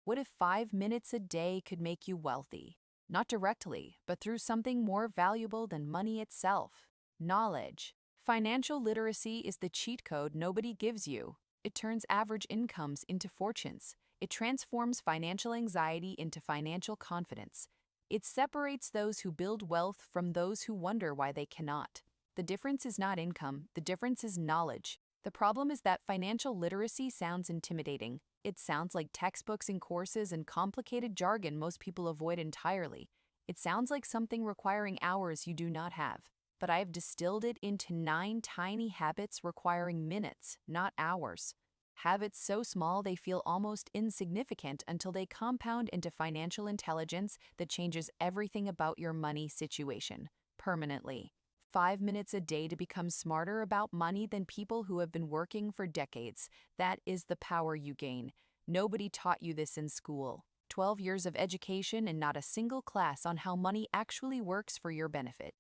What if 5 minutes a day could make you wealthy? Not directly, but through something more valuable than money itself: knowledge. Financial literacy is the cheat code nobody gives you. It turns average incomes into fortunes. It transforms financial anxiety into financial confidence. It separates those who build wealth from those who wonder why they cannot. The difference is not income, the difference is knowledge. The problem is that financial literacy sounds intimidating. It sounds like textbooks and courses and complicated jargon most people avoid entirely. It sounds like something requiring hours you do not have. But I have distilled it into 9 tiny habits requiring minutes, not hours. Habits so small they feel almost insignificant until they compound into financial intelligence that changes everything about your money situation, permanently. 5 minutes a day to become smarter about money than people who have been working for decades. That is the power you gain. Nobody taught you this in school. 12 years of education and not a single class on how money actually works for your benefit.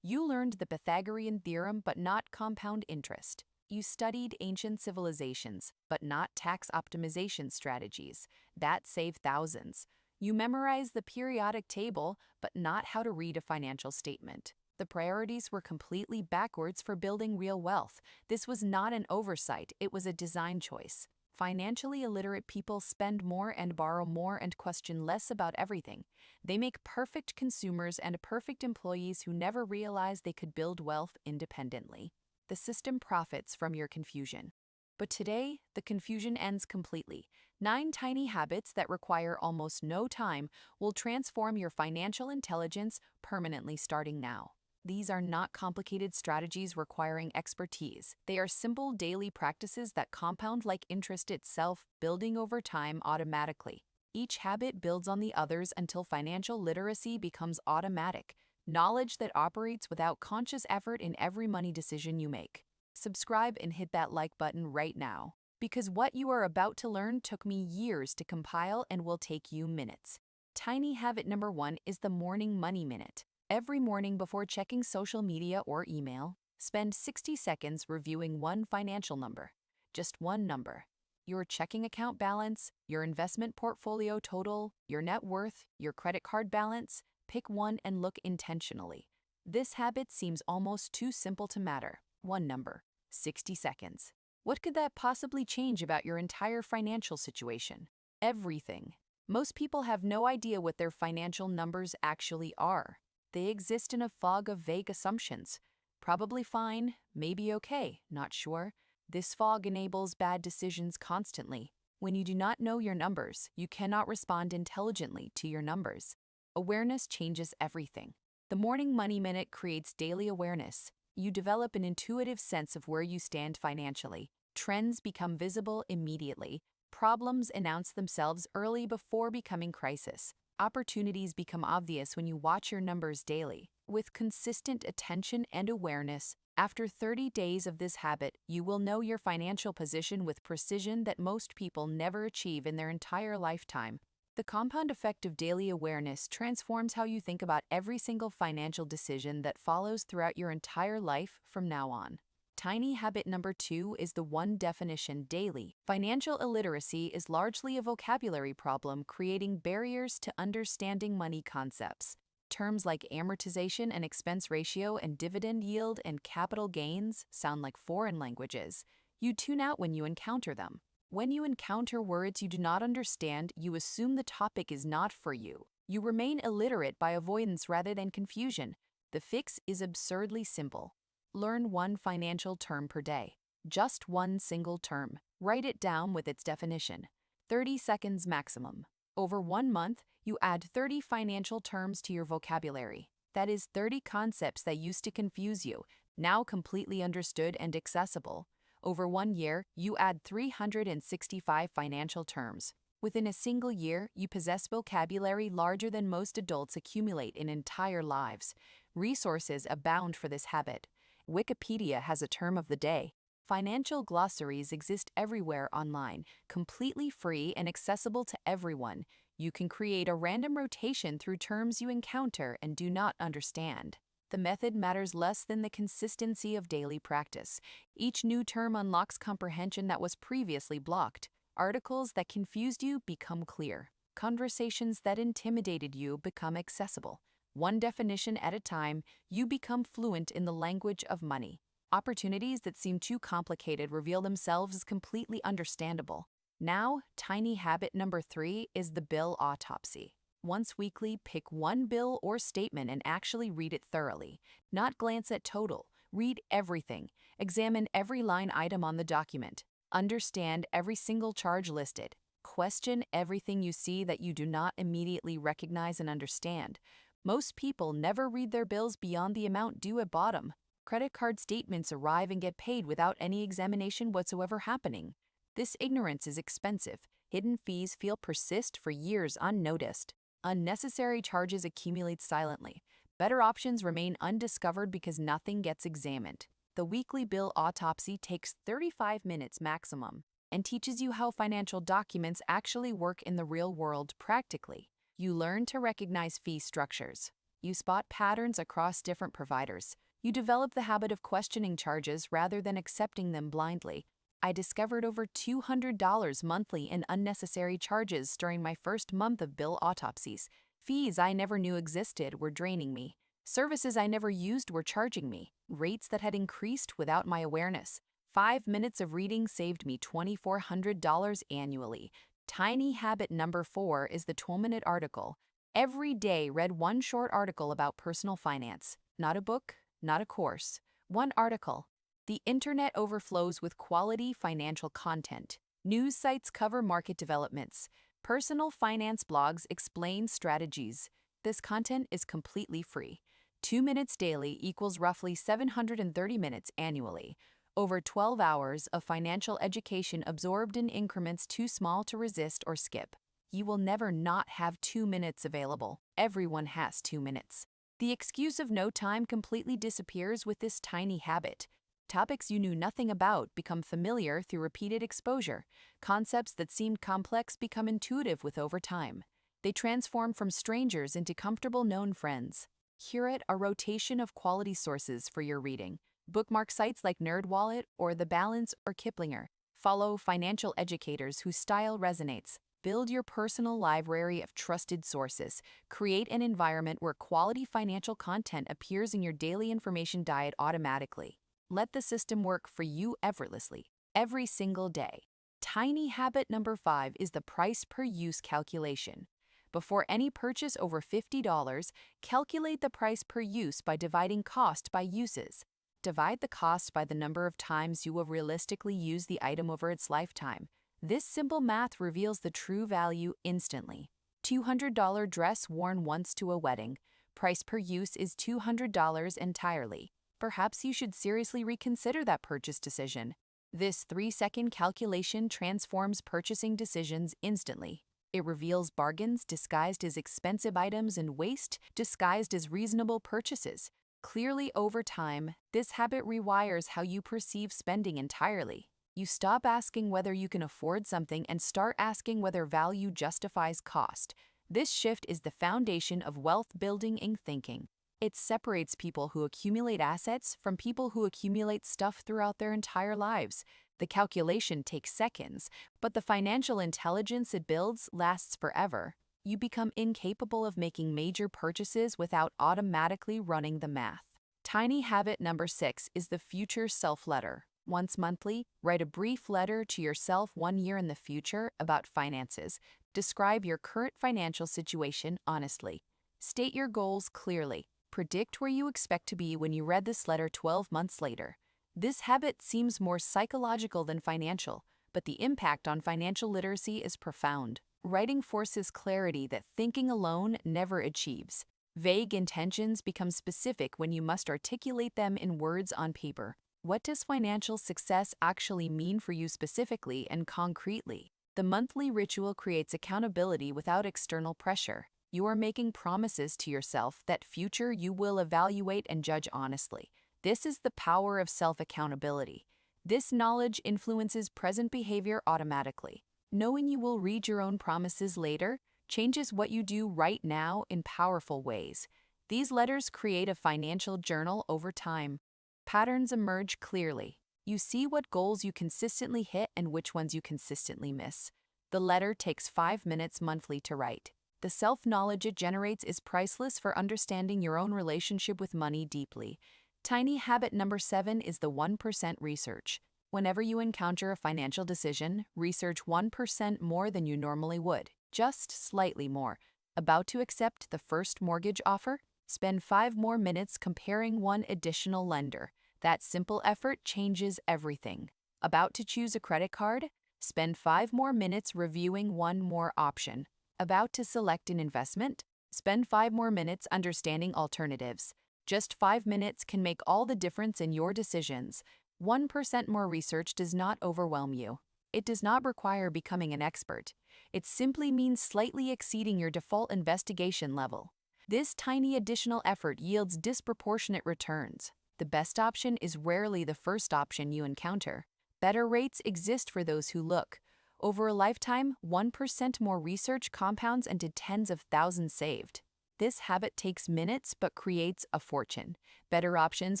You learned the Pythagorean theorem but not compound interest. You studied ancient civilizations, but not tax optimization strategies. That saved thousands. You memorized the periodic table, but not how to read a financial statement. The priorities were completely backwards for building real wealth. This was not an oversight, it was a design choice. Financially illiterate people spend more and borrow more and question less about everything. They make perfect consumers and perfect employees who never realized they could build wealth independently. The system profits from your confusion. But today, the confusion ends completely. 9 tiny habits that require almost no time will transform your financial intelligence permanently starting now. These are not complicated strategies requiring expertise. They are simple daily practices that compound like interest itself, building over time automatically. Each habit builds on the others until financial literacy becomes automatic, knowledge that operates without conscious effort in every money decision you make. Subscribe and hit that like button right now, because what you are about to learn took me years to compile and will take you minutes. Tiny habit number 1 is the morning money minute. Every morning before checking social media or email, spend 60 seconds reviewing one financial number. Just one number. Your checking account balance, your investment portfolio total, your net worth, your credit card balance. Pick one and look intentionally. This habit seems almost too simple to matter. One number. 60 seconds. What could that possibly change about your entire financial situation? Everything. Most people have no idea what their financial numbers actually are. They exist in a fog of vague assumptions. Probably fine, maybe okay, not sure. This fog enables bad decisions constantly. When you do not know your numbers, you cannot respond intelligently to your numbers. Awareness changes everything. The Morning Money Minute creates daily awareness. You develop an intuitive sense of where you stand financially. Trends become visible immediately. Problems announce themselves early before becoming crisis. Opportunities become obvious when you watch your numbers daily. With consistent attention and awareness, after 30 days of this habit, you will know your financial position with precision that most people never achieve in their entire lifetime. The compound effect of daily awareness transforms how you think about every single financial decision that follows throughout your entire life from now on. Tiny habit number 2 is the one definition daily. Financial illiteracy is largely a vocabulary problem, creating barriers to understanding money concepts. Terms like amortization and expense ratio and dividend yield and capital gains sound like foreign languages. You tune out when you encounter them. When you encounter words you do not understand, you assume the topic is not for you. You remain illiterate by avoidance rather than confusion. The fix is absurdly simple. Learn one financial term per day. Just one single term. Write it down with its definition. 30 seconds maximum. Over 1 month, you add 30 financial terms to your vocabulary. That is 30 concepts that used to confuse you, now completely understood and accessible. Over 1 year, you add 365 financial terms. Within a single year, you possess vocabulary larger than most adults accumulate in entire lives. Resources abound for this habit. Wikipedia has a term of the day. Financial glossaries exist everywhere online, completely free and accessible to everyone. You can create a random rotation through terms you encounter and do not understand. The method matters less than the consistency of daily practice. Each new term unlocks comprehension that was previously blocked. Articles that confused you become clear. conversations that intimidated you become accessible. One definition at a time, you become fluent in the language of money. Opportunities that seem too complicated reveal themselves as completely understandable. Now, tiny habit number 3 is the bill autopsy. Once weekly, pick one bill or statement and actually read it thoroughly. Not glance at total. Read everything. Examine every line item on the document. Understand every single charge listed. Question everything you see that you do not immediately recognize and understand. Most people never read their bills beyond the amount due at bottom. Credit card statements arrive and get paid without any examination whatsoever happening. This ignorance is expensive. Hidden fees persist for years unnoticed. Unnecessary charges accumulate silently. Better options remain undiscovered because nothing gets examined. The weekly bill autopsy takes 35 minutes maximum and teaches you how financial documents actually work in the real world practically. You learn to recognize fee structures. You spot patterns across different providers. You develop the habit of questioning charges rather than accepting them blindly. I discovered over $200 monthly in unnecessary charges during my first month of bill autopsies. Fees I never knew existed were draining me. Services I never used were charging me. Rates that had increased without my awareness. 5 minutes of reading saved me $2,400 annually. Tiny habit number 4 is the 12-minute article. Every day read one short article about personal finance. Not a book, not a course. One article. The internet overflows with quality financial content. News sites cover market developments. Personal finance blogs explain strategies. This content is completely free. 2 minutes daily equals roughly 730 minutes annually. Over 12 hours of financial education absorbed in increments too small to resist or skip. You will never not have 2 minutes available. Everyone has 2 minutes. The excuse of no time completely disappears with this tiny habit. Topics you knew nothing about become familiar through repeated exposure. Concepts that seemed complex become intuitive with over time. They transform from strangers into comfortable known friends. Curate a rotation of quality sources for your reading. Bookmark sites like NerdWallet or The Balance or Kiplinger. Follow financial educators whose style resonates. Build your personal library of trusted sources. Create an environment where quality financial content appears in your daily information diet automatically. Let the system work for you effortlessly, every single day. Tiny habit number 5 is the price per use calculation. Before any purchase over $50, calculate the price per use by dividing cost by uses. Divide the cost by the number of times you will realistically use the item over its lifetime. This simple math reveals the true value instantly. $200 dress worn once to a wedding. Price per use is $200 entirely. Perhaps you should seriously reconsider that purchase decision. This 3-second calculation transforms purchasing decisions instantly. It reveals bargains disguised as expensive items and waste disguised as reasonable purchases. Clearly, over time, this habit rewires how you perceive spending entirely. You stop asking whether you can afford something and start asking whether value justifies cost. This shift is the foundation of wealth building and thinking. It separates people who accumulate assets from people who accumulate stuff throughout their entire lives. The calculation takes seconds, but the financial intelligence it builds lasts forever. You become incapable of making major purchases without automatically running the math. Tiny habit number 6 is the future self letter. Once monthly, write a brief letter to yourself 1 year in the future about finances. Describe your current financial situation honestly. State your goals clearly. Predict where you expect to be when you read this letter 12 months later. This habit seems more psychological than financial, but the impact on financial literacy is profound. Writing forces clarity that thinking alone never achieves. Vague intentions become specific when you must articulate them in words on paper. What does financial success actually mean for you specifically and concretely? The monthly ritual creates accountability without external pressure. You are making promises to yourself that future you will evaluate and judge honestly. This is the power of self-accountability. This knowledge influences present behavior automatically. Knowing you will read your own promises later changes what you do right now in powerful ways. These letters create a financial journal over time. Patterns emerge clearly. You see what goals you consistently hit and which ones you consistently miss. The letter takes 5 minutes monthly to write. The self-knowledge it generates is priceless for understanding your own relationship with money deeply. Tiny habit number 7 is the 1% research. Whenever you encounter a financial decision, research 1% more than you normally would, just slightly more. About to accept the first mortgage offer? Spend 5 more minutes comparing one additional lender. That simple effort changes everything. About to choose a credit card? Spend 5 more minutes reviewing one more option. About to select an investment? Spend 5 more minutes understanding alternatives. Just 5 minutes can make all the difference in your decisions. 1% more research does not overwhelm you. It does not require becoming an expert. It simply means slightly exceeding your default investigation level. This tiny additional effort yields disproportionate returns. The best option is rarely the first option you encounter. Better rates exist for those who look. Over a lifetime, 1% more research compounds into tens of thousands saved. This habit takes minutes but creates a fortune. Better options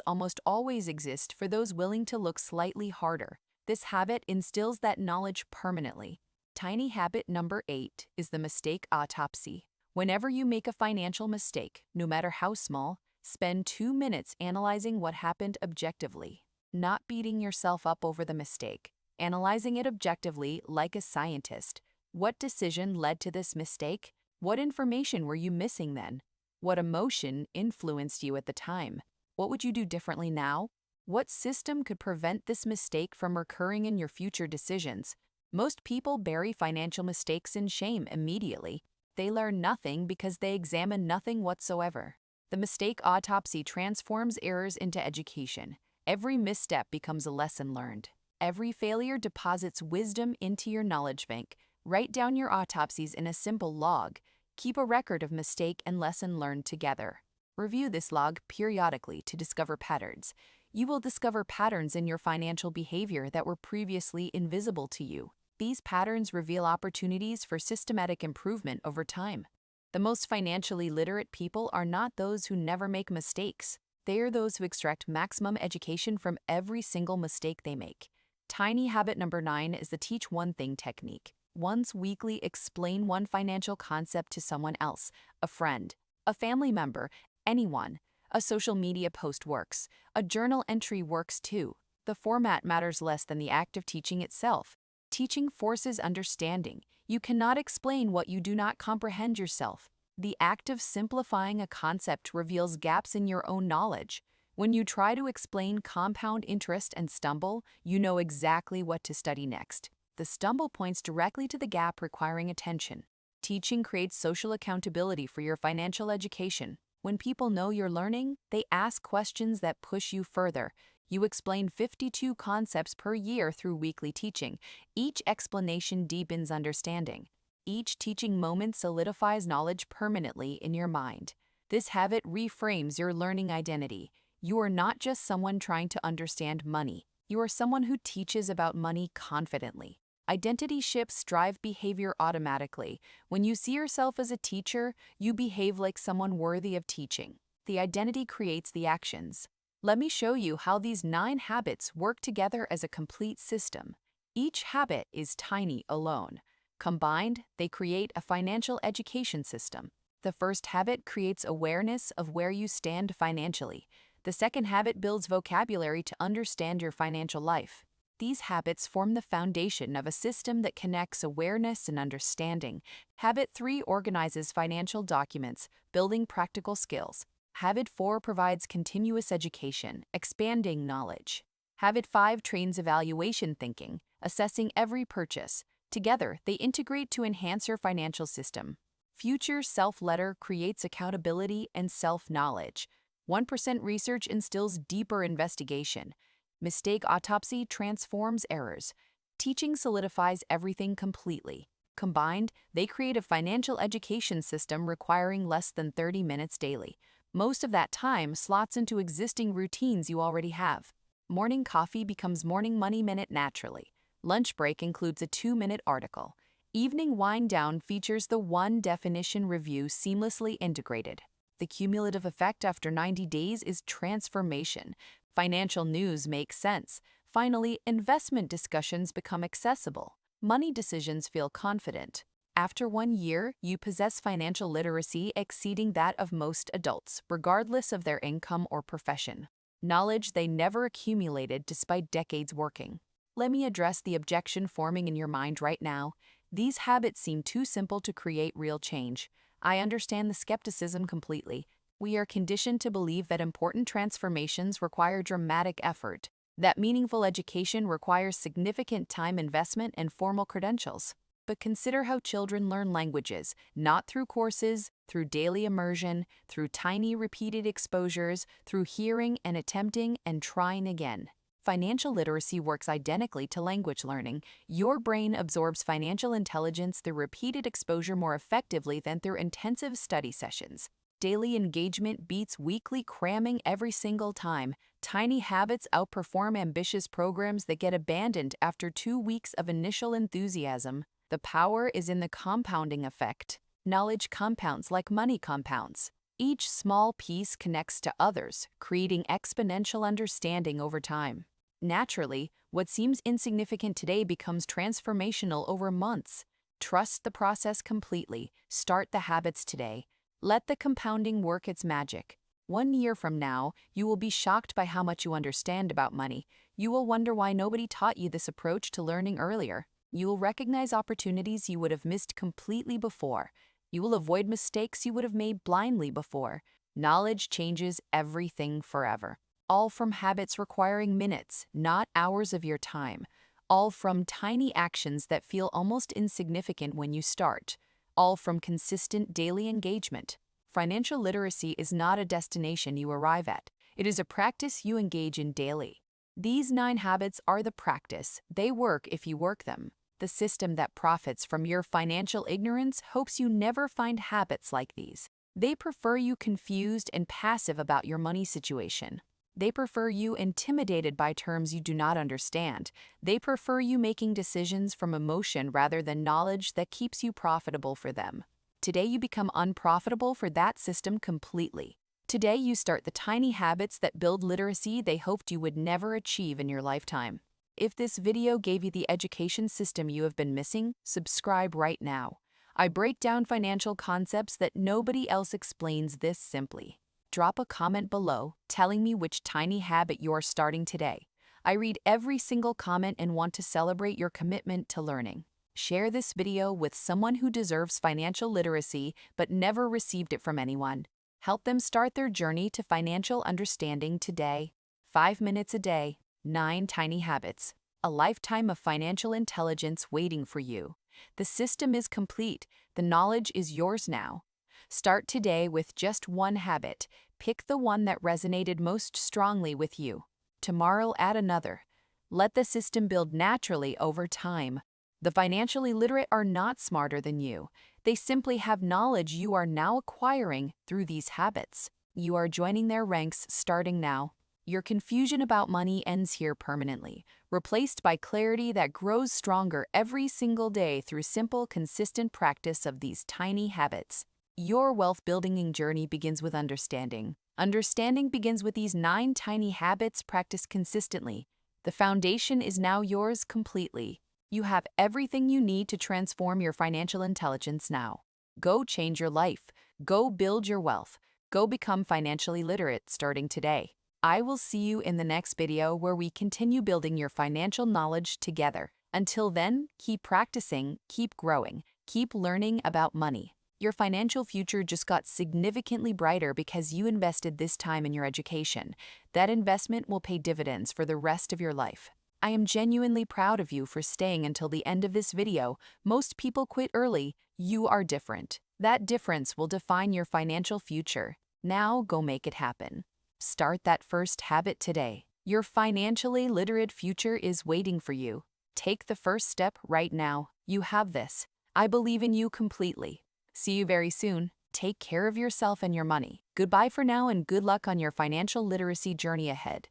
almost always exist for those willing to look slightly harder. This habit instills that knowledge permanently. Tiny habit number 8 is the mistake autopsy. Whenever you make a financial mistake, no matter how small, spend 2 minutes analyzing what happened objectively, not beating yourself up over the mistake. Analyzing it objectively like a scientist. What decision led to this mistake? What information were you missing then? What emotion influenced you at the time? What would you do differently now? What system could prevent this mistake from recurring in your future decisions? Most people bury financial mistakes in shame immediately. They learn nothing because they examine nothing whatsoever. The mistake autopsy transforms errors into education. Every misstep becomes a lesson learned. Every failure deposits wisdom into your knowledge bank. Write down your autopsies in a simple log. Keep a record of mistake and lesson learned together. Review this log periodically to discover patterns. You will discover patterns in your financial behavior that were previously invisible to you. These patterns reveal opportunities for systematic improvement over time. The most financially literate people are not those who never make mistakes. They are those who extract maximum education from every single mistake they make. Tiny habit number 9 is the teach one thing technique. Once weekly, explain one financial concept to someone else, a friend, a family member, anyone. A social media post works. A journal entry works too. The format matters less than the act of teaching itself. Teaching forces understanding. You cannot explain what you do not comprehend yourself. The act of simplifying a concept reveals gaps in your own knowledge. When you try to explain compound interest and stumble, you know exactly what to study next. The stumble points directly to the gap requiring attention. Teaching creates social accountability for your financial education. When people know you're learning, they ask questions that push you further. You explain 52 concepts per year through weekly teaching. Each explanation deepens understanding. Each teaching moment solidifies knowledge permanently in your mind. This habit reframes your learning identity. You are not just someone trying to understand money. You are someone who teaches about money confidently. Identity shifts drive behavior automatically. When you see yourself as a teacher, you behave like someone worthy of teaching. The identity creates the actions. Let me show you how these 9 habits work together as a complete system. Each habit is tiny alone. Combined, they create a financial education system. The first habit creates awareness of where you stand financially. The second habit builds vocabulary to understand your financial life. These habits form the foundation of a system that connects awareness and understanding. Habit 3 organizes financial documents, building practical skills. Habit 4 provides continuous education, expanding knowledge. Habit 5 trains evaluation thinking, assessing every purchase. Together, they integrate to enhance your financial system. Future self-letter creates accountability and self-knowledge. 1% research instills deeper investigation. Mistake autopsy transforms errors. Teaching solidifies everything completely. Combined, they create a financial education system requiring less than 30 minutes daily. Most of that time slots into existing routines you already have. Morning coffee becomes morning money minute naturally. Lunch break includes a 2-minute article. Evening wind down features the one definition review seamlessly integrated. The cumulative effect after 90 days is transformation. Financial news makes sense. Finally, investment discussions become accessible. money decisions feel confident. After 1 year, you possess financial literacy exceeding that of most adults, regardless of their income or profession. Knowledge they never accumulated despite decades working. Let me address the objection forming in your mind right now. These habits seem too simple to create real change. I understand the skepticism completely. We are conditioned to believe that important transformations require dramatic effort, that meaningful education requires significant time investment and formal credentials. But consider how children learn languages, not through courses, through daily immersion, through tiny repeated exposures, through hearing and attempting and trying again. Financial literacy works identically to language learning. Your brain absorbs financial intelligence through repeated exposure more effectively than through intensive study sessions. Daily engagement beats weekly cramming every single time. Tiny habits outperform ambitious programs that get abandoned after 2 weeks of initial enthusiasm. The power is in the compounding effect. Knowledge compounds like money compounds. Each small piece connects to others, creating exponential understanding over time. Naturally, what seems insignificant today becomes transformational over months. Trust the process completely. Start the habits today. Let the compounding work its magic. 1 year from now, you will be shocked by how much you understand about money. You will wonder why nobody taught you this approach to learning earlier. You will recognize opportunities you would have missed completely before. You will avoid mistakes you would have made blindly before. Knowledge changes everything forever. All from habits requiring minutes, not hours of your time. All from tiny actions that feel almost insignificant when you start. All from consistent daily engagement. Financial literacy is not a destination you arrive at. It is a practice you engage in daily. These 9 habits are the practice. They work if you work them. The system that profits from your financial ignorance hopes you never find habits like these. They prefer you confused and passive about your money situation. They prefer you intimidated by terms you do not understand. They prefer you making decisions from emotion rather than knowledge that keeps you profitable for them. Today you become unprofitable for that system completely. Today you start the tiny habits that build literacy they hoped you would never achieve in your lifetime. If this video gave you the education system you have been missing, subscribe right now. I break down financial concepts that nobody else explains this simply. Drop a comment below telling me which tiny habit you're starting today. I read every single comment and want to celebrate your commitment to learning. Share this video with someone who deserves financial literacy but never received it from anyone. Help them start their journey to financial understanding today. 5 minutes a day, 9 tiny habits, a lifetime of financial intelligence waiting for you. The system is complete. The knowledge is yours now. Start today with just one habit. Pick the one that resonated most strongly with you. Tomorrow, add another. Let the system build naturally over time. The financially literate are not smarter than you. They simply have knowledge you are now acquiring through these habits. You are joining their ranks starting now. Your confusion about money ends here permanently, replaced by clarity that grows stronger every single day through simple, consistent practice of these tiny habits. Your wealth-building journey begins with understanding. Understanding begins with these 9 tiny habits practiced consistently. The foundation is now yours completely. You have everything you need to transform your financial intelligence now. Go change your life. Go build your wealth. Go become financially literate starting today. I will see you in the next video where we continue building your financial knowledge together. Until then, keep practicing, keep growing, keep learning about money. Your financial future just got significantly brighter because you invested this time in your education. That investment will pay dividends for the rest of your life. I am genuinely proud of you for staying until the end of this video. Most people quit early. You are different. That difference will define your financial future. Now go make it happen. Start that first habit today. Your financially literate future is waiting for you. Take the first step right now. You have this. I believe in you completely. See you very soon. Take care of yourself and your money. Goodbye for now and good luck on your financial literacy journey ahead.